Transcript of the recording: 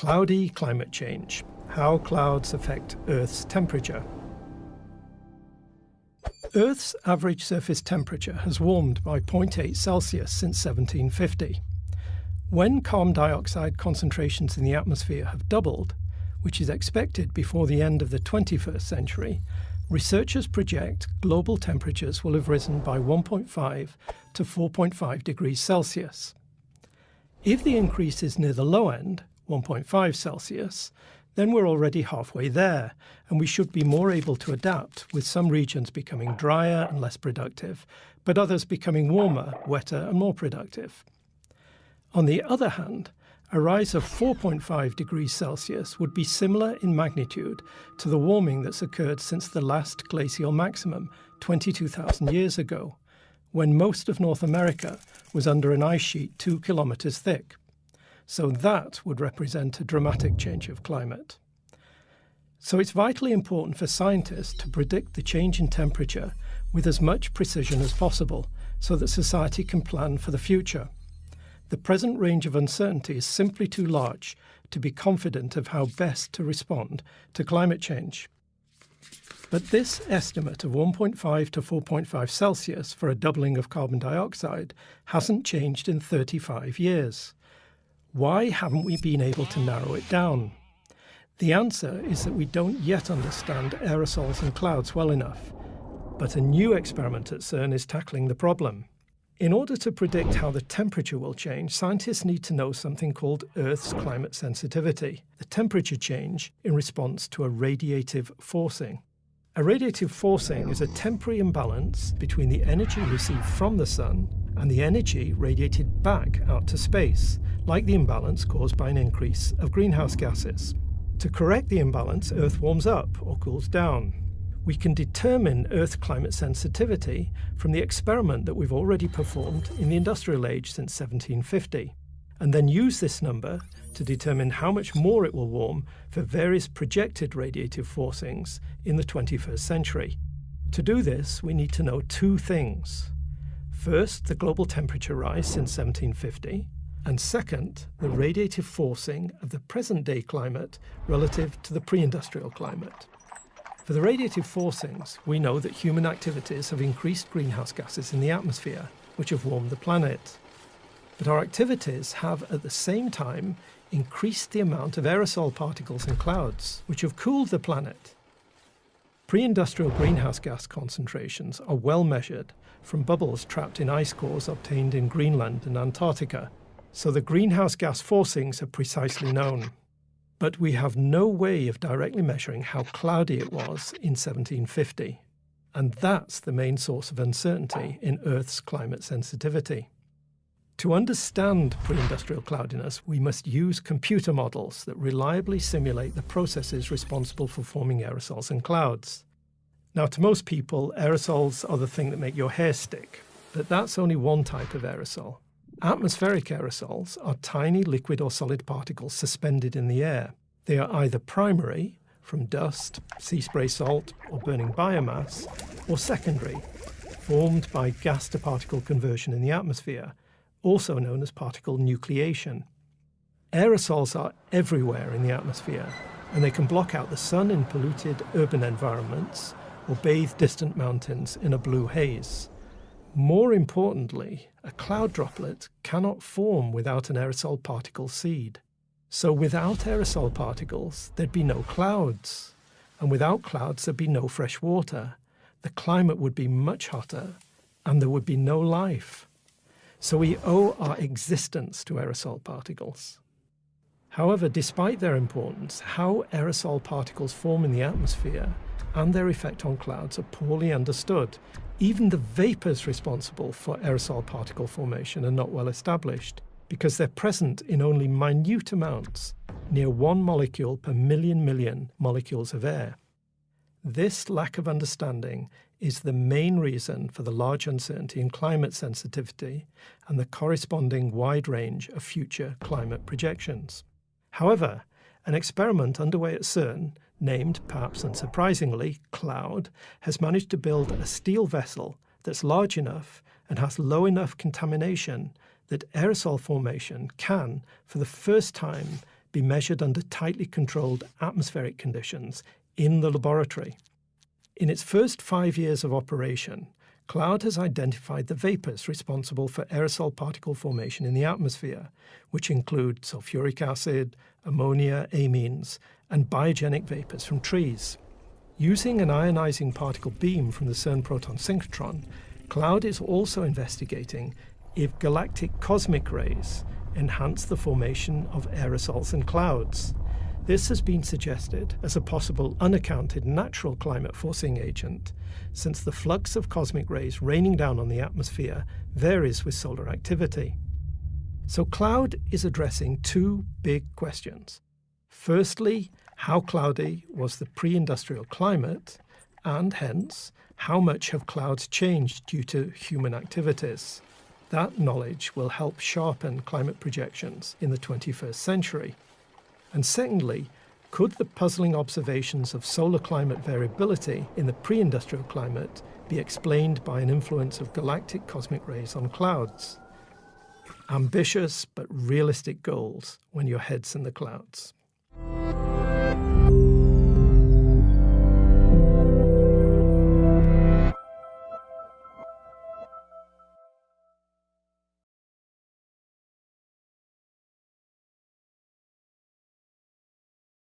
Cloudy climate change, how clouds affect Earth's temperature. Earth's average surface temperature has warmed by 0.8 Celsius since 1750. When carbon dioxide concentrations in the atmosphere have doubled, which is expected before the end of the 21st century, researchers project global temperatures will have risen by 1.5 to 4.5 degrees Celsius. If the increase is near the low end, 1.5 Celsius, then we're already halfway there, and we should be more able to adapt, with some regions becoming drier and less productive, but others becoming warmer, wetter and more productive. On the other hand, a rise of 4.5 degrees Celsius would be similar in magnitude to the warming that's occurred since the last glacial maximum 22,000 years ago, when most of North America was under an ice sheet 2 kilometers thick. So that would represent a dramatic change of climate. So it's vitally important for scientists to predict the change in temperature with as much precision as possible so that society can plan for the future. The present range of uncertainty is simply too large to be confident of how best to respond to climate change. But this estimate of 1.5 to 4.5 Celsius for a doubling of carbon dioxide hasn't changed in 35 years. Why haven't we been able to narrow it down? The answer is that we don't yet understand aerosols and clouds well enough. But a new experiment at CERN is tackling the problem. In order to predict how the temperature will change, scientists need to know something called Earth's climate sensitivity, the temperature change in response to a radiative forcing. A radiative forcing is a temporary imbalance between the energy received from the sun and the energy radiated back out to space, like the imbalance caused by an increase of greenhouse gases. To correct the imbalance, Earth warms up or cools down. We can determine Earth climate sensitivity from the experiment that we've already performed in the industrial age since 1750, and then use this number to determine how much more it will warm for various projected radiative forcings in the 21st century. To do this, we need to know two things. First, the global temperature rise since 1750, and second, the radiative forcing of the present-day climate relative to the pre-industrial climate. For the radiative forcings, we know that human activities have increased greenhouse gases in the atmosphere, which have warmed the planet. But our activities have, at the same time, increased the amount of aerosol particles and clouds, which have cooled the planet. Pre-industrial greenhouse gas concentrations are well measured from bubbles trapped in ice cores obtained in Greenland and Antarctica, so the greenhouse gas forcings are precisely known. But we have no way of directly measuring how cloudy it was in 1750. And that's the main source of uncertainty in Earth's climate sensitivity. To understand pre-industrial cloudiness, we must use computer models that reliably simulate the processes responsible for forming aerosols and clouds. Now, to most people, aerosols are the thing that make your hair stick, but that's only one type of aerosol. Atmospheric aerosols are tiny liquid or solid particles suspended in the air. They are either primary, from dust, sea spray salt, or burning biomass, or secondary, formed by gas-to-particle conversion in the atmosphere, also known as particle nucleation. Aerosols are everywhere in the atmosphere, and they can block out the sun in polluted urban environments or bathe distant mountains in a blue haze. More importantly, a cloud droplet cannot form without an aerosol particle seed. So without aerosol particles, there'd be no clouds. And without clouds, there'd be no fresh water. The climate would be much hotter, and there would be no life. So we owe our existence to aerosol particles. However, despite their importance, how aerosol particles form in the atmosphere and their effect on clouds are poorly understood. Even the vapors responsible for aerosol particle formation are not well established, because they're present in only minute amounts, near 1 molecule per million molecules of air. This lack of understanding is the main reason for the large uncertainty in climate sensitivity and the corresponding wide range of future climate projections. However, an experiment underway at CERN, named, perhaps unsurprisingly, Cloud, has managed to build a steel vessel that's large enough and has low enough contamination that aerosol formation can, for the first time, be measured under tightly controlled atmospheric conditions in the laboratory. In its first 5 years of operation, Cloud has identified the vapours responsible for aerosol particle formation in the atmosphere, which include sulfuric acid, ammonia, amines, and biogenic vapours from trees. Using an ionising particle beam from the CERN proton synchrotron, Cloud is also investigating if galactic cosmic rays enhance the formation of aerosols and clouds. This has been suggested as a possible unaccounted natural climate forcing agent, since the flux of cosmic rays raining down on the atmosphere varies with solar activity. So Cloud is addressing two big questions. Firstly, how cloudy was the pre-industrial climate, and hence, how much have clouds changed due to human activities? That knowledge will help sharpen climate projections in the 21st century. And secondly, could the puzzling observations of solar climate variability in the pre-industrial climate be explained by an influence of galactic cosmic rays on clouds? Ambitious but realistic goals when your head's in the clouds.